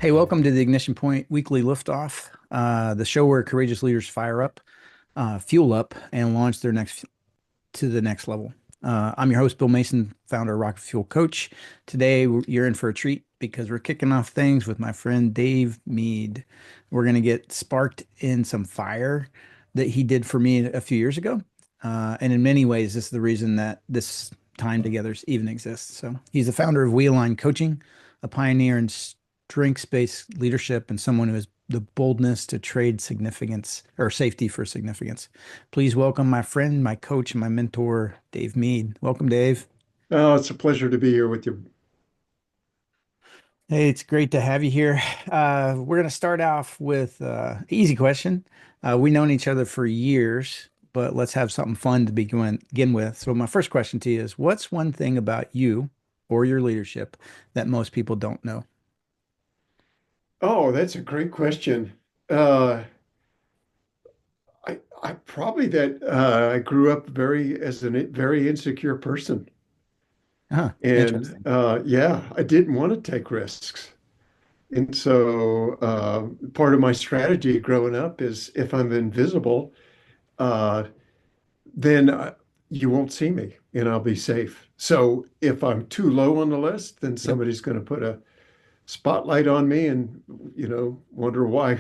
Hey, welcome to the Ignition Point Weekly Liftoff, the show where courageous leaders fire up, fuel up, and launch their next to the next level. I'm your host, Bill Mason, founder of Rocket Fuel Coach. Today, you're in for a treat because we're kicking off things with my friend Dave Mead. We're going to get sparked in some fire that he did for me a few years ago. And in many ways, this is the reason that this time together even exists. So he's the founder of WeAlign Coaching, a pioneer in strengths-based leadership, and someone who has the boldness to trade significance or safety for significance. Please welcome my friend, my coach, and my mentor, Dave Mead. Welcome, Dave. Oh, it's a pleasure to be here with you. Hey, it's great to have you here. We're going to start off with an easy question. We've known each other for years, but let's have something fun to begin with. So my first question to you is, what's one thing about you or your leadership that most people don't know? Oh, that's a great question. Uh, I probably that I grew up as a very insecure person, Huh, and interesting. yeah, I didn't want to take risks. And so part of my strategy growing up is if I'm invisible, uh, then you won't see me and I'll be safe. So if I'm too low on the list, then Yep. somebody's going to put a spotlight on me and wonder why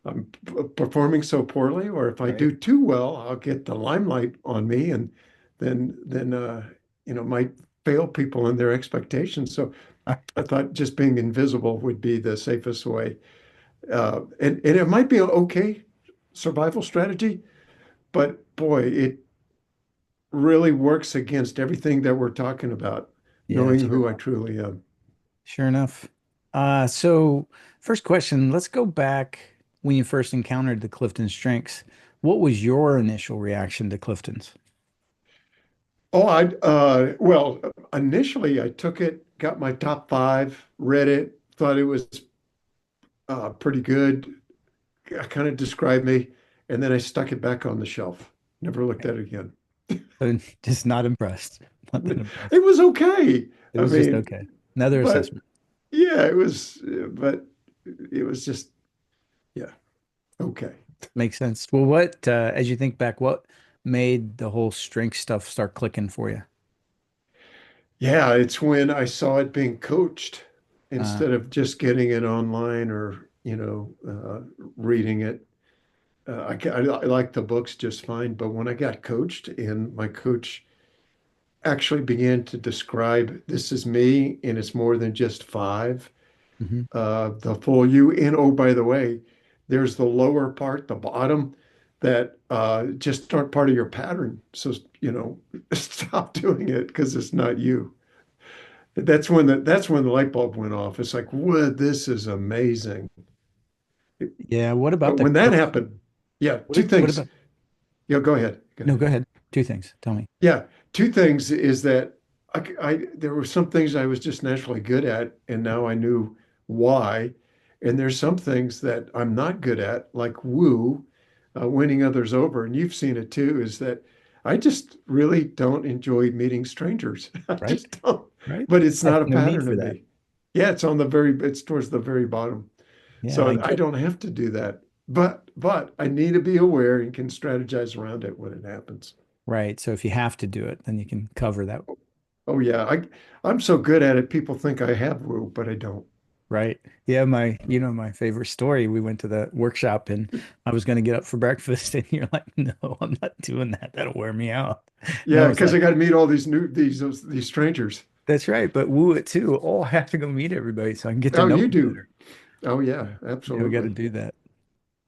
I'm performing so poorly, or if I Right. do too well, I'll get the limelight on me, and then might fail people in their expectations. So I thought just being invisible would be the safest way, and it might be an okay survival strategy, but boy, it really works against everything that we're talking about, Yeah, knowing sure who I enough. truly am. Sure enough. So first question, let's go back when you first encountered the Clifton Strengths. What was your initial reaction to Clifton's? Well, initially I took it, got my top five, read it, thought it was pretty good. Kind of described me, and then I stuck it back on the shelf. Never looked at it again. So just not impressed. Not that impressed. It was okay. It I was just mean, okay. Another but assessment. yeah, but it was just, yeah, okay. Makes sense. Well, as you think back, what made the whole strength stuff start clicking for you? Yeah, it's when I saw it being coached Uh, instead of just getting it online or, reading it. I like the books just fine, but when I got coached and my coach actually began to describe this is me and it's more than just five, mhm. the full you. And oh, by the way, there's the lower part, the bottom, that just aren't part of your pattern. So, stop doing it because it's not you. That's when the light bulb went off. It's like, whoa, this is amazing. Yeah, what about But the when that coach? happened, yeah, What, two what things. about, Yeah, go ahead. Go no, ahead. go ahead. Two things. Tell me. Yeah, two things is that there were some things I was just naturally good at, and now I knew why. And there's some things that I'm not good at, like woo, winning others over. And you've seen it too, is that I just really don't enjoy meeting strangers. I Right? just don't. Right? But it's I have not a no need pattern for of that. me. Yeah, it's towards the very bottom. Yeah, I So I get don't have to do that. But I need to be aware and can strategize around it when it happens. right. So if you have to do it, then you can cover that. Oh yeah, I'm so good at it. People think I have woo, but I don't. Right. Yeah, my favorite story, we went to the workshop and I was going to get up for breakfast and you're like, "No, I'm not doing that. That'll wear me out." And I Yeah, was because I like, got to meet all these strangers. "That's right, but woo it too. Oh, I have to go meet everybody so I can get to Oh, know you them do. better." Oh Yeah. yeah, Yeah, we got to absolutely. do that.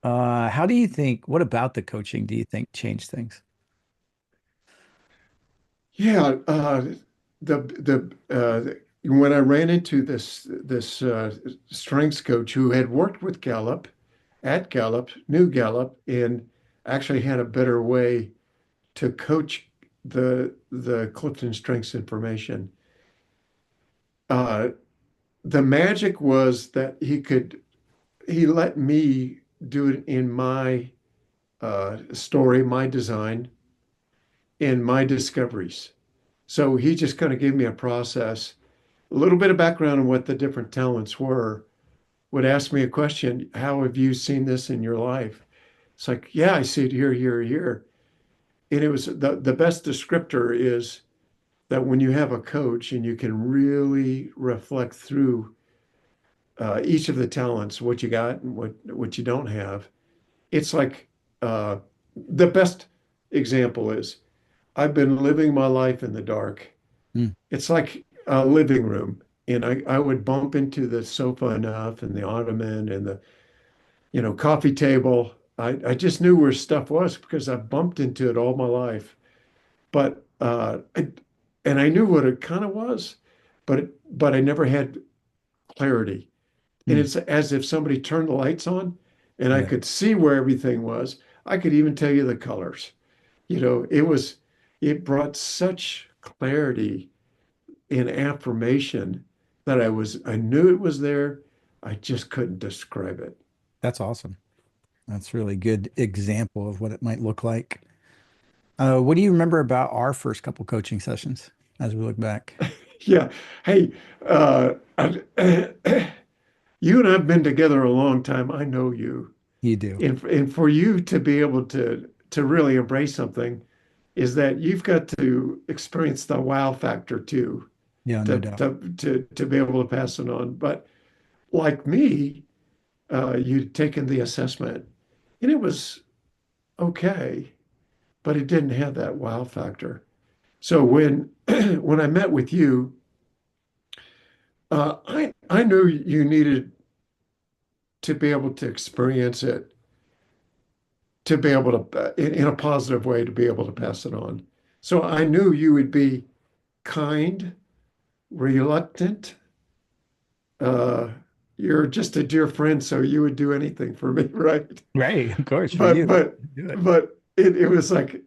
How do you think, what about the coaching do you think changed things? Yeah, when I ran into this strengths coach who had worked with Gallup at Gallup, knew Gallup, and actually had a better way to coach the Clifton Strengths information. Uh, the magic was that he let me do it in my story, my design, and my discoveries. So he just kind of gave me a process, a little bit of background on what the different talents were, would ask me a question, how have you seen this in your life? It's like, yeah, I see it here, here, here. And it was the best descriptor is that when you have a coach and you can really reflect through each of the talents, what you got and what you don't have, it's like uh, the best example is I've been living my life in the dark. Mm. It's like a living room, and I would bump into the sofa enough and the ottoman and the coffee table. I just knew where stuff was because I bumped into it all my life. But and I knew what it kind of was, but I never had clarity. And Mm. it's as if somebody turned the lights on and I Yeah, could see where everything was. I could even tell you the colors. It brought such clarity and affirmation that I knew it was there. I just couldn't describe it. that's awesome. That's a really good example of what it might look like. What do you remember about our first couple coaching sessions as we look back? Yeah. Hey, you and I've been together a long time. I know you. You do. And for you to be able to really embrace something is that you've got to experience the wow factor too, Yeah, no doubt. to be able to pass it on. But like me, you'd taken the assessment and it was okay, but it didn't have that wow factor. So when when I met with you, I knew you needed to be able to experience it, to be able to in a positive way, to be able to pass it on. So I knew you would be kind, reluctant. Uh, you're just a dear friend, so you would do anything for me, right? Right, of course, for But you. but Do it. but it was like,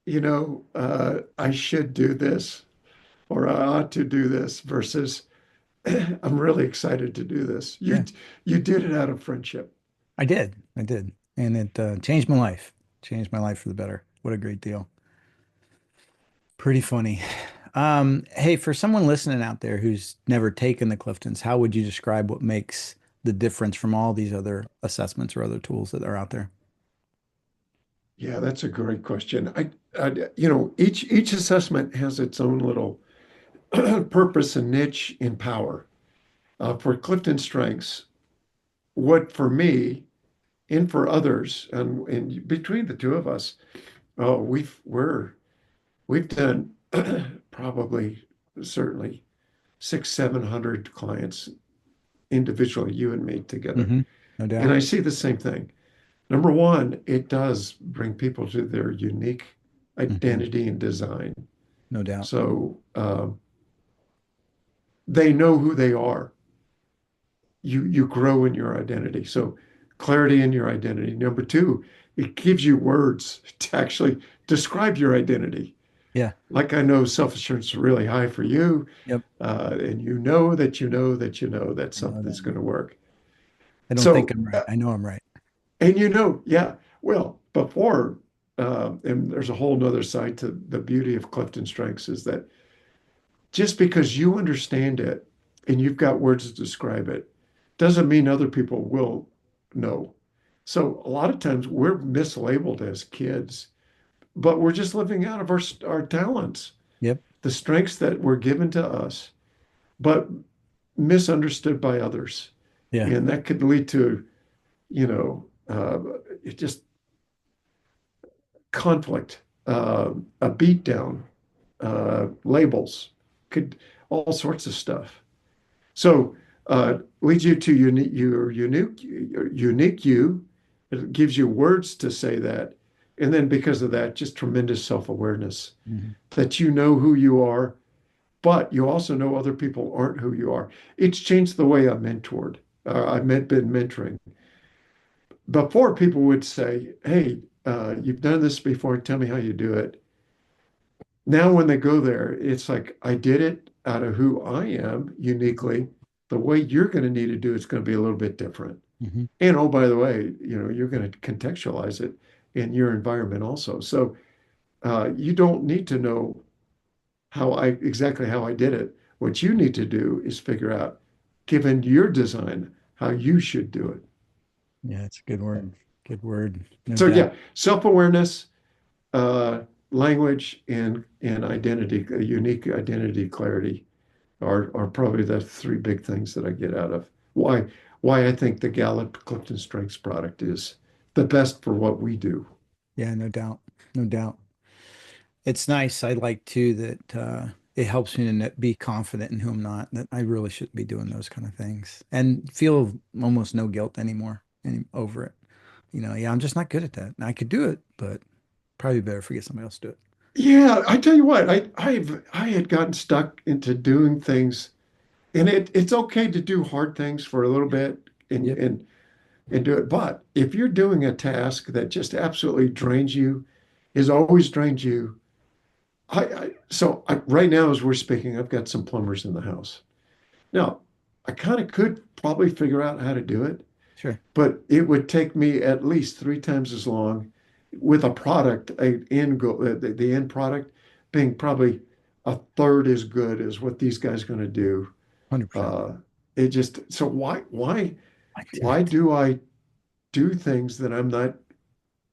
I should do this or I ought to do this versus I'm really excited to do this. Yeah, You did it out of friendship. I did. I did. And it changed my life. Changed my life for the better. What a great deal. Pretty funny. Hey, for someone listening out there who's never taken the Cliftons, how would you describe what makes the difference from all these other assessments or other tools that are out there? Yeah, that's a great question. Each assessment has its own little purpose and niche and power. For CliftonStrengths, what for me and for others, and between the two of us, oh, we've done probably certainly 700 clients individually, you and me together. Hmm. No And doubt. I see the same thing. Number one, it does bring people to their unique Hmm. identity and design. No doubt. So they know who they are. You grow in your identity. So clarity in your identity. Number two, it gives you words to actually describe your identity. Yeah. Like I know self-assurance is really high for you, Yep. and you know that you know that you know that I know something's that. going to work. I don't think So, I'm right. I know I'm right. and yeah, well, and there's a whole nother side to the beauty of CliftonStrengths is that just because you understand it and you've got words to describe it doesn't mean other people will know. So a lot of times we're mislabeled as kids, but we're just living out of our talents, Yep. the strengths that were given to us, but misunderstood by others. Yeah. And that could lead to, you know, uh, it just conflict, a beatdown, labels, could all sorts of stuff. So leads you to your unique you. It gives you words to say that. And then because of that, just tremendous self-awareness Hmm. that you know who you are, but you also know other people aren't who you are. It's changed the way I mentored. Been mentoring. Before people would say, hey, you've done this before, tell me how you do it. Now, when they go there, it's like, I did it out of who I am uniquely. The way you're going to need to do it's going to be a little bit different. Hmm. And oh, by the way, you're going to contextualize it in your environment also. So you don't need to know exactly how I did it. What you need to do is figure out, given your design, how you should do it. Yeah, it's a good word. Good word. No So doubt. yeah, self-awareness, uh, language, and identity, a unique identity clarity are probably the three big things that I get out of why I think the Gallup CliftonStrengths product is the best for what we do. Yeah, no doubt. No doubt. It's nice. I like too that it helps me to be confident in who I'm not, that I really shouldn't be doing those kind of things and feel almost no guilt anymore over it. Yeah, I'm just not good at that. I could do it, but probably better for get somebody else to do it. Yeah, I tell you what, I had gotten stuck into doing things, and it's okay to do hard things for a little bit and Yep. and and do it. But if you're doing a task that just absolutely drains you, has always drained you, right now as we're speaking, I've got some plumbers in the house. Now, I kind of could probably figure out how to do it, Sure. but it would take me at least three times as long with a product, a end goal, the end product being probably a third as good as what these guys are going to do. 100%. Uh, it just so I do why it. do I do things that I'm not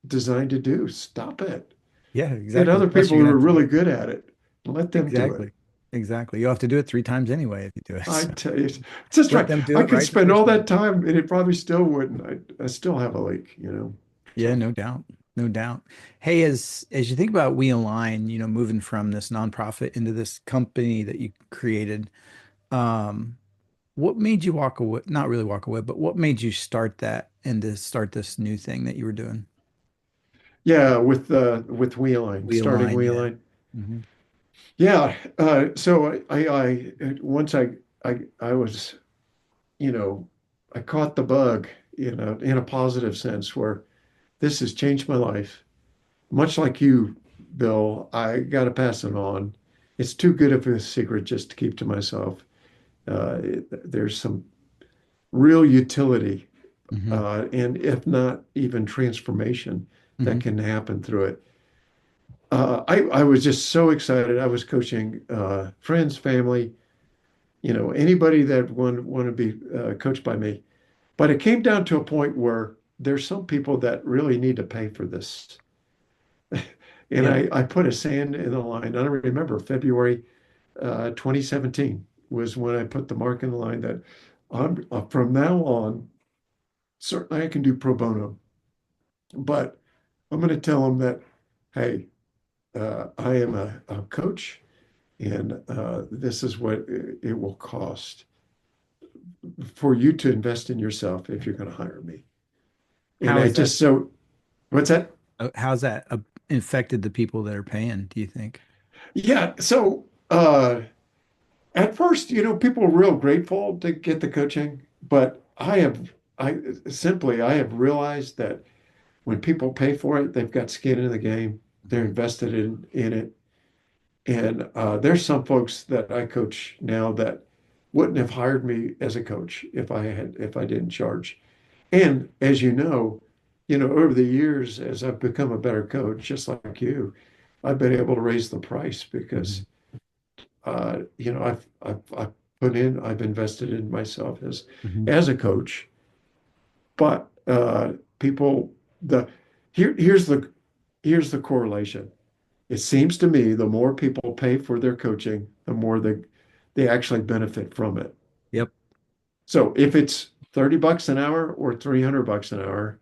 designed to do? Stop it. Yeah, Get exactly. other Plus, people you're who gonna are have to really good at it. Let them do it. exactly, exactly. You'll have to do it 3 times anyway if you do it. I So tell you, it's just let right. them do I it could right the spend first all time. that time and it probably still wouldn't. I still have a leak. Yeah, So no doubt. No doubt. Hey, as you think about WeAlign, moving from this nonprofit into this company that you created, um, what made you walk away? Not really walk away, but what made you start that and to start this new thing that you were doing? yeah, with WeAlign, starting WeAlign, yeah. WeAlign. Hmm. Yeah. So I once I was, you know, I caught the bug, in a positive sense where this has changed my life. Much like you, Bill, I got to pass it on. It's too good of a secret just to keep to myself. There's some real utility, Hmm. and if not even transformation Hmm. that can happen through it. I was just so excited. I was coaching friends, family, anybody that want to be coached by me. But it came down to a point where there's some people that really need to pay for this. And Yep. I put a sand in the line. I don't remember, February 2017 was when I put the mark in the line that from now on, certainly I can do pro bono, but I'm going to tell them that, hey, I am a coach, and this is what it will cost for you to invest in yourself if you're going to hire me. And How I is that? just so what's that? How's that infected the people that are paying, do you think? Yeah. So at first, people are real grateful to get the coaching, but I have realized that when people pay for it, they've got skin in the game. They're Mhm. invested in it. And there's some folks that I coach now that wouldn't have hired me as a coach if I didn't charge. And as over the years, as I've become a better coach, just like you, I've been able to raise the price because Mhm. I've put in, I've invested in myself as Mhm. as a coach. But people, the here here's the correlation. It seems to me the more people pay for their coaching, the more they actually benefit from it. Yep. So if it's $30 an hour or $300 an hour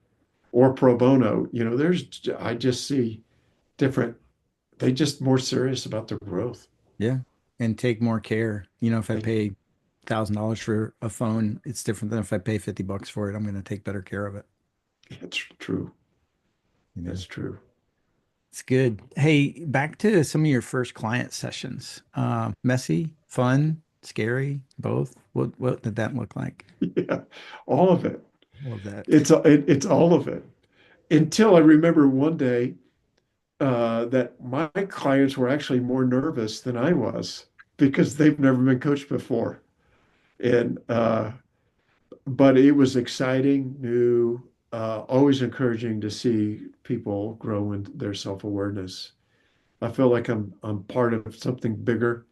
or pro bono, I just see different, they just more serious about their growth. Yeah. And take more care. If I They, pay $1,000 for a phone, it's different than if I pay $50 for it. I'm going to take better care of it. it's true. You know, That's true. it's good. Hey, back to some of your first client sessions. Messy, fun, scary, both. What did that look like? Yeah, all of it. All of that. It's all of it. Until I remember one day that my clients were actually more nervous than I was because they've never been coached before. And but it was exciting, new, always encouraging to see people grow in their self-awareness. I feel like I'm part of something bigger.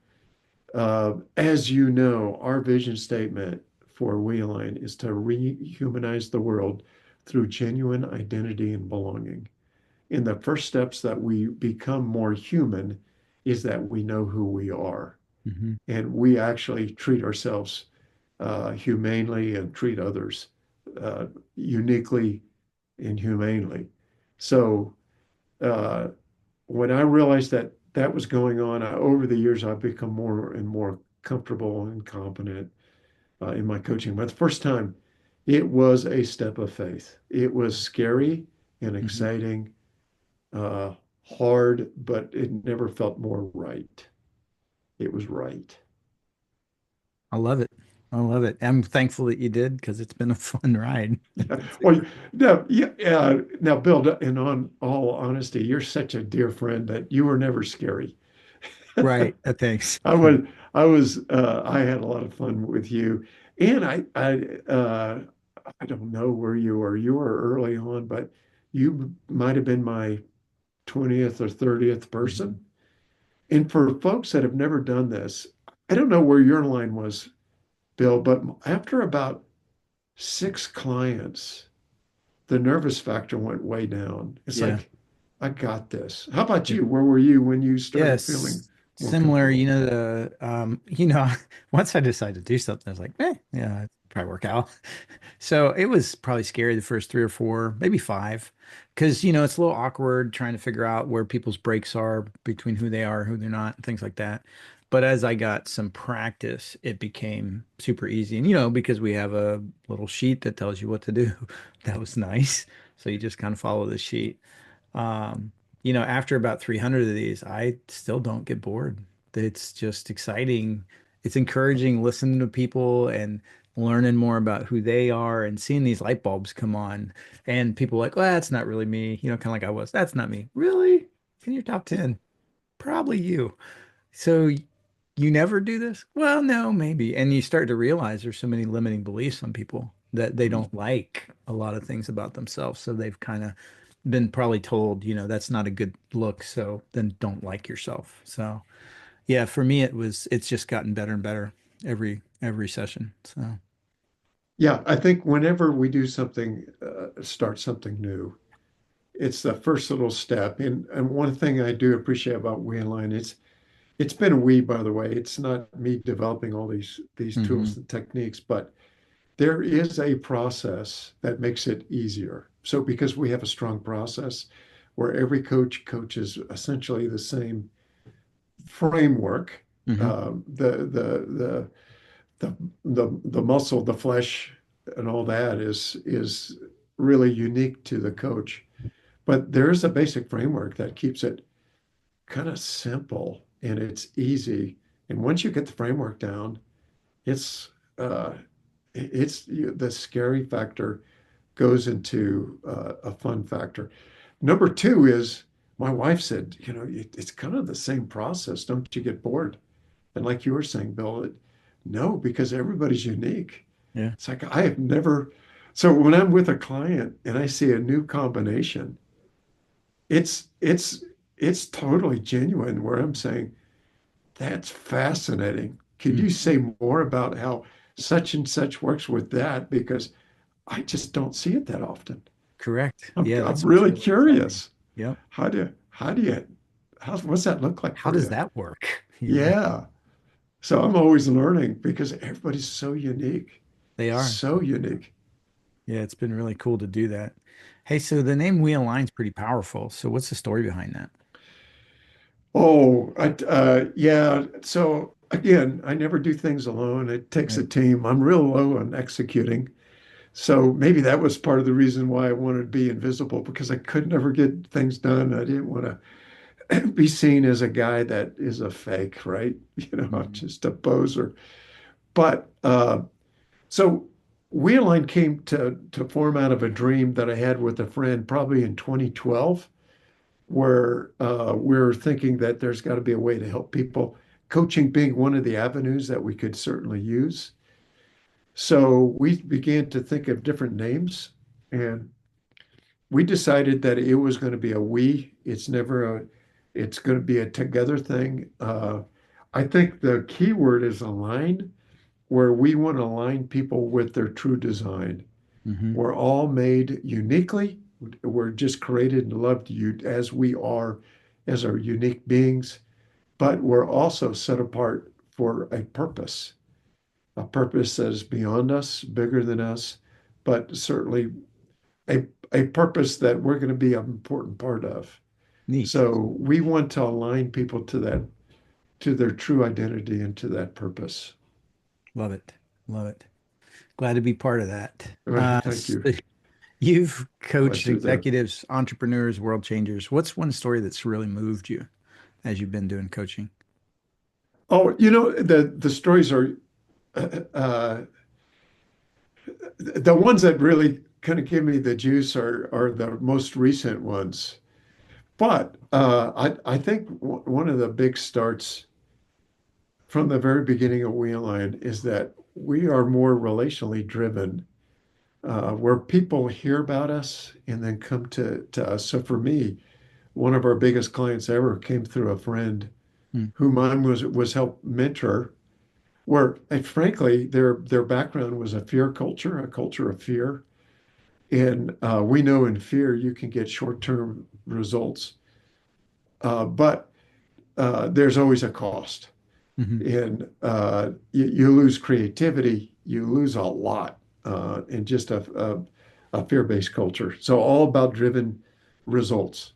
As you know, our vision statement for WeAlign is to rehumanize the world through genuine identity and belonging. And the first steps that we become more human is that we know who we are. Hmm. And we actually treat ourselves humanely and treat others uh, uniquely and humanely. So uh, when I realized that that was going on, over the years, I've become more and more comfortable and confident in my coaching. But the first time, it was a step of faith. It was scary and Hmm. exciting, uh, hard, but it never felt more right. It was right. I love it. I love it. I'm thankful that you did because it's been a fun ride. Well, now, yeah, now, Bill, in all honesty, you're such a dear friend that you were never scary. Right. Thanks. I was, I had a lot of fun with you, and I don't know where you were. You were early on, but you might have been my 20th or 30th Mhm. person. And for folks that have never done this, I don't know where your line was, Bill, but after about 6 clients, the nervous factor went way down. It's Yeah. like, I got this. How about Yeah. you? Where were you when you started feeling Yes. more Similar, comfortable? once I decided to do something, I was like, yeah, it'd probably work out. So it was probably scary the first three or four, maybe five, because it's a little awkward trying to figure out where people's breaks are between who they are, who they're not, and things like that. But as I got some practice, it became super easy. And because we have a little sheet that tells you what to do, that was nice. So you just kind of follow the sheet. Um, after about 300 of these, I still don't get bored. It's just exciting. It's encouraging listening to people and learning more about who they are and seeing these light bulbs come on. And people like, well, that's not really me, kind of like I was. That's not me. Really? In your top 10? Probably you. So you never do this? Well, no, maybe. And you start to realize there's so many limiting beliefs on people that they don't like a lot of things about themselves. So they've kind of been probably told, that's not a good look. So then don't like yourself. So yeah, for me, it's just gotten better and better every session. So Yeah, I think whenever we do something, start something new, it's the first little step. And one thing I do appreciate about WeAlign, it's been a we, by the way. It's not me developing all these hmm tools and techniques, but there is a process that makes it easier. So because we have a strong process where every coach coaches essentially the same framework, hmm the the muscle, the flesh, and all that is really unique to the coach. But there is a basic framework that keeps it kind of simple and it's easy. And once you get the framework down, it's uh, it's the scary factor goes into a fun factor. Number two is my wife said, it's kind of the same process. Don't you get bored? And like you were saying, Bill, no, because everybody's unique. yeah, It's like I have never. So when I'm with a client and I see a new combination, it's it's it's totally genuine where I'm saying, that's fascinating. Could you mhm. say more about how such and such works with that? Because I just don't see it that often. Correct. I'm, Yeah, I'm that's what's really really exciting. curious. Yep. What's that look like How for does you? that work? Yeah. So I'm always learning because everybody's so unique, They are. so unique. Yeah, it's been really cool to do that. Hey, so the name We Align's pretty powerful. So what's the story behind that? Yeah. So again, I never do things alone. It takes a Right. team. I'm real low on executing. So maybe that was part of the reason why I wanted to be invisible because I could never get things done. I didn't want to be seen as a guy that is a fake, right? I'm Mhm. just a poser. But so Wheeline came to form out of a dream that I had with a friend probably in 2012, where we are thinking that there's got to be a way to help people, coaching being one of the avenues that we could certainly use. So we began to think of different names, and we decided that it was going to be a we. It's going to be a together thing. I think the key word is align, where we want to align people with their true design. Hmm. We're all made uniquely. We're just created and loved you as we are, as our unique beings, but we're also set apart for a purpose that is beyond us, bigger than us, but certainly a, a purpose that we're going to be an important part of. Neat. So we want to align people to that, to their true identity and to that purpose. Love it. Love it. Glad to be part of that. Right. Thank So you. you've Glad coached you're there. executives, entrepreneurs, world changers. What's one story that's really moved you as you've been doing coaching? Oh, the stories are uh, the ones that really kind of give me the juice are the most recent ones. But I think one of the big starts from the very beginning of WeAlign is that we are more relationally driven, where people hear about us and then come to us. So for me, one of our biggest clients ever came through a friend Hmm. whom I was help mentor, where frankly their background was a fear culture, a culture of fear. And we know in fear you can get short-term results, but there's always a cost. Hmm. And you lose creativity, you lose a lot in just a fear-based culture. So all about driven results.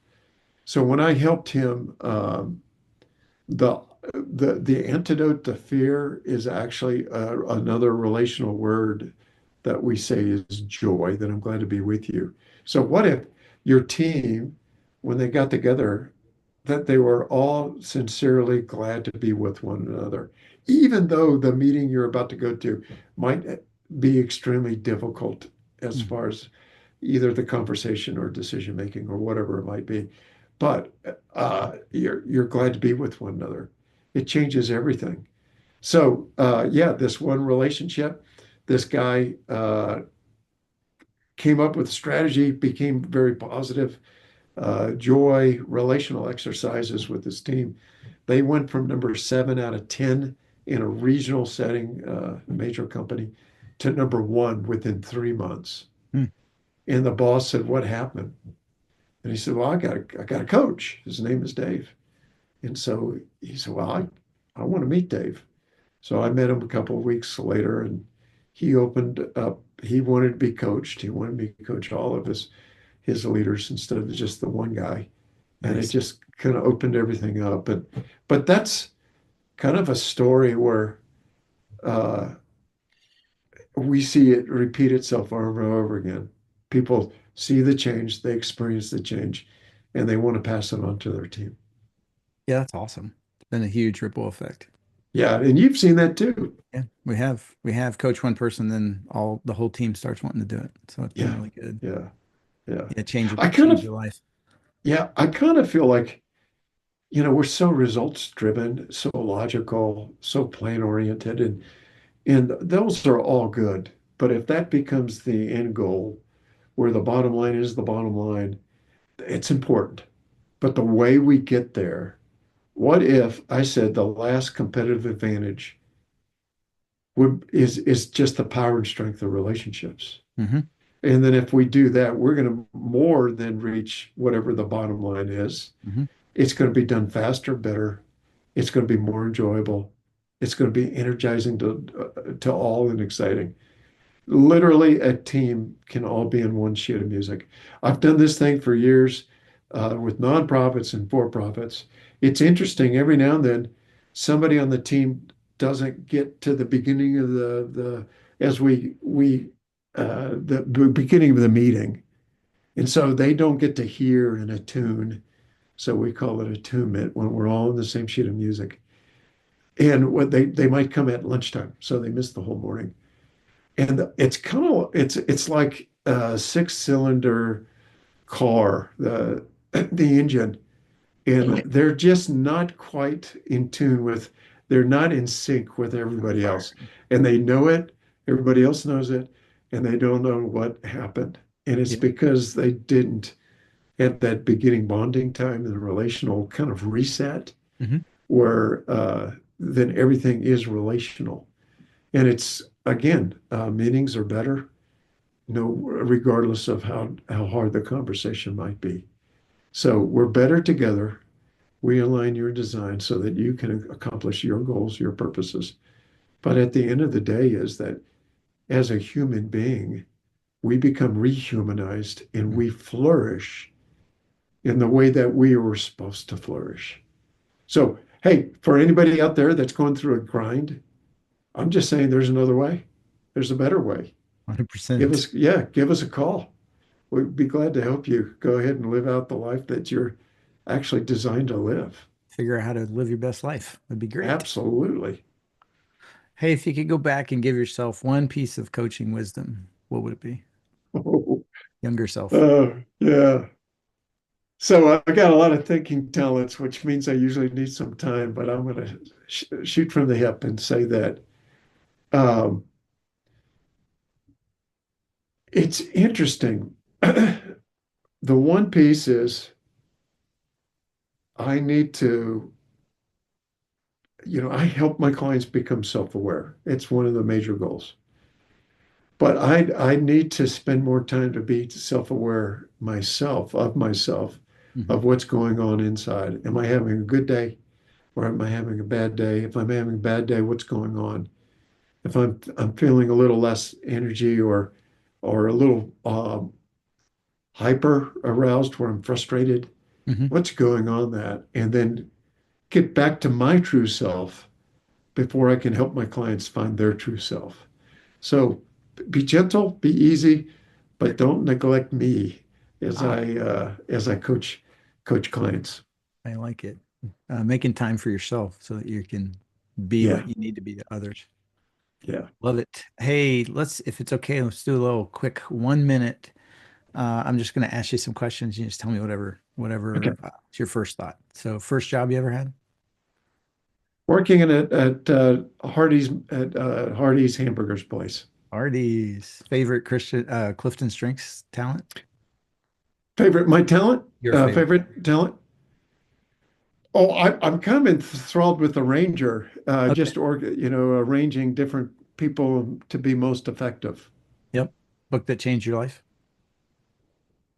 So when I helped him, the the antidote to fear is actually another relational word that we say is joy, that I'm glad to be with you. So what if your team, when they got together, that they were all sincerely glad to be with one another, even though the meeting you're about to go to might be extremely difficult as Hmm. far as either the conversation or decision making or whatever it might be. But you're glad to be with one another. It changes everything. So yeah, this one relationship, this guy came up with a strategy, became very positive, joy, relational exercises with his team. They went from number 7 out of 10 in a regional setting, major company, to number 1 within 3 months. Hmm. And the boss said, "What happened?" And he said, "Well, I got a coach. His name is Dave." And so he said, "Well, I want to meet Dave." So I met him a couple of weeks later, and he opened up. He wanted to be coached. He wanted me to coach all of his leaders instead of just the one guy. And it Nice. just kind of opened everything up. But that's kind of a story where uh, we see it repeat itself over and over again. People see the change, they experience the change, and they want to pass it on to their team. Yeah, that's awesome. It's been a huge ripple effect. Yeah, and you've seen that too. Yeah, we have coach one person, then the whole team starts wanting to do it. So it's been Yeah, really good. yeah, yeah. Yeah, change I kind change of, your life. yeah, I kind of feel like, we're so results driven, so logical, so plan oriented, and those are all good. But if that becomes the end goal, where the bottom line is the bottom line, it's important. But the way we get there, what if I said the last competitive advantage is just the power and strength of relationships? Hmm. And then if we do that, we're going to more than reach whatever the bottom line is. Hmm. It's going to be done faster, better. It's going to be more enjoyable. It's going to be energizing to all and exciting. Literally, a team can all be in one sheet of music. I've done this thing for years with nonprofits and for profits. It's interesting. Every now and then, somebody on the team doesn't get to the beginning of the as the beginning of the meeting, and so they don't get to hear and attune. So we call it attunement when we're all in the same sheet of music. And what they might come at lunchtime, so they miss the whole morning. And it's like a six-cylinder car, the engine, and they're just not quite in tune with, they're not in sync with everybody else. And they know it, everybody else knows it, and they don't know what happened. And it's Yeah. because they didn't at that beginning bonding time and the relational kind of reset Hmm. where then everything is relational. And it's again, meetings are better, no, regardless of how hard the conversation might be. So we're better together. We align your design so that you can accomplish your goals, your purposes. But at the end of the day, is that as a human being, we become rehumanized and Mm. we flourish in the way that we were supposed to flourish. So, hey, for anybody out there that's going through a grind, I'm just saying there's another way. There's a better way. Give 100%. us, yeah, give us a call. We'd be glad to help you go ahead and live out the life that you're actually designed to live. Figure out how to live your best life. That'd be great. Absolutely. Hey, if you could go back and give yourself one piece of coaching wisdom, what would it be? Oh, Younger self. yeah. So I got a lot of thinking talents, which means I usually need some time, but I'm going to shoot from the hip and say that um, it's interesting. The one piece is I need to, I help my clients become self-aware. It's one of the major goals. But I need to spend more time to be self-aware myself, Hmm. of what's going on inside. Am I having a good day or am I having a bad day? If I'm having a bad day, what's going on? If I'm feeling a little less energy or a little hyper aroused where I'm frustrated, Hmm. what's going on that? And then get back to my true self before I can help my clients find their true self. So be gentle, be easy, but don't neglect me Ah, as I coach clients. I like it. Making time for yourself so that you can be Yeah, what you need to be to others. yeah. Love it. Hey, if it's okay, let's do a little quick 1 minute. I'm just going to ask you some questions. You just tell me Okay. whatever is your first thought. So, first job you ever had? Working at Hardee's hamburgers place. Artie's favorite Christian, CliftonStrengths talent? My talent, Your favorite. favorite talent. Oh, I'm kind of enthralled with the Ranger, Okay. arranging different people to be most effective. Yep. Book that changed your life?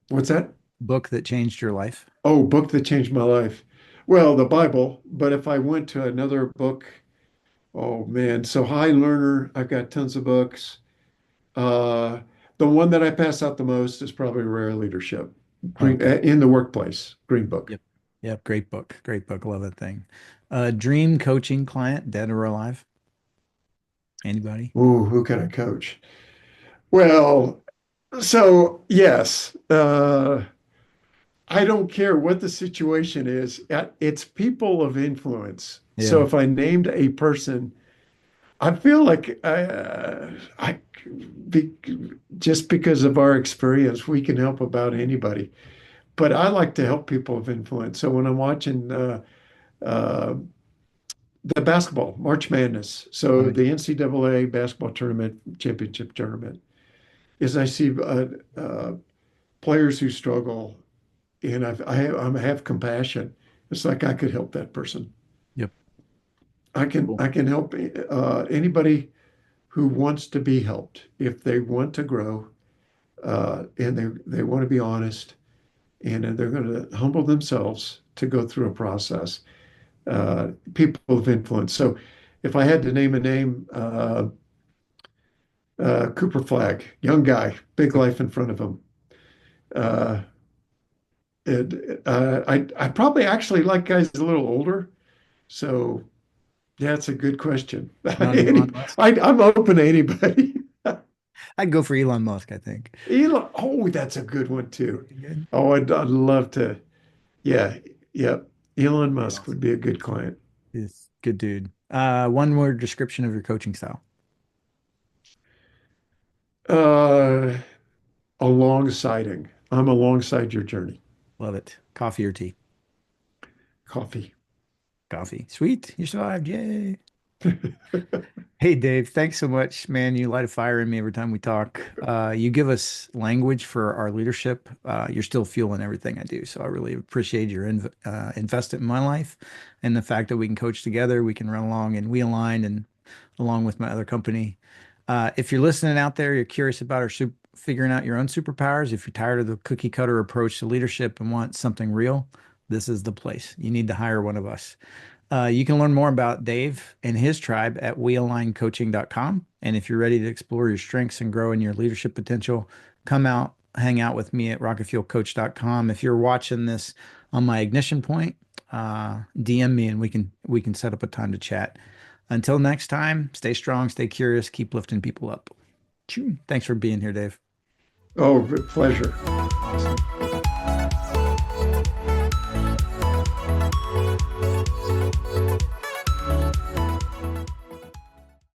What's that? Book that changed your life? Oh, book that changed my life. Well, the Bible, but if I went to another book, oh man, so High Learner, I've got tons of books. Uh, the one that I pass out the most is probably Rare Leadership, Green Okay. in the Workplace, Green Book. Yep. Yep. Great book. Great book. Love that thing. Dream coaching client, dead or alive? Anybody? Ooh, who can I coach? Well, so yes, I don't care what the situation is. It's people of influence. So Yeah. if I named a person, I feel like be, just because of our experience, we can help about anybody. But I like to help people of influence. So when I'm watching uh, the basketball, March Madness, Oh, so yeah. the NCAA basketball tournament, championship tournament, is I see players who struggle, and I have compassion. It's like I could help that person. Yep. Cool. I can help anybody who wants to be helped if they want to grow, and they want to be honest, and they're going to humble themselves to go through a process. People of influence. So if I had to name a name, Cooper Flag, young guy, big Okay. life in front of him. Uh, I probably actually like guys a little older. So yeah, it's a good question. Not Elon Musk. I'm open to anybody. I'd go for Elon Musk, I think. Elon, oh, that's a good one too. Pretty good. Oh, I'd love to. Yeah, yeah. Elon Pretty Musk would awesome. be a good client. He's a good dude. One word description of your coaching style. Uh, Alongsiding. I'm alongside your journey. Love it. Coffee or tea? Coffee. Coffee. Sweet. You survived. Yay. Hey, Dave, thanks so much, man. You light a fire in me every time we talk. You give us language for our leadership. You're still fueling everything I do. So I really appreciate your investment in my life and the fact that we can coach together, we can run along and we align and along with my other company. If you're listening out there, you're curious about figuring out your own superpowers. If you're tired of the cookie cutter approach to leadership and want something real, this is the place. You need to hire one of us. You can learn more about Dave and his tribe at WeAlignCoaching.com. And if you're ready to explore your strengths and grow in your leadership potential, come out, hang out with me at rocketfuelcoach.com. If you're watching this on my ignition point, DM me and we can set up a time to chat. Until next time, stay strong, stay curious, keep lifting people up. Thanks for being here, Dave. Oh, pleasure. Awesome.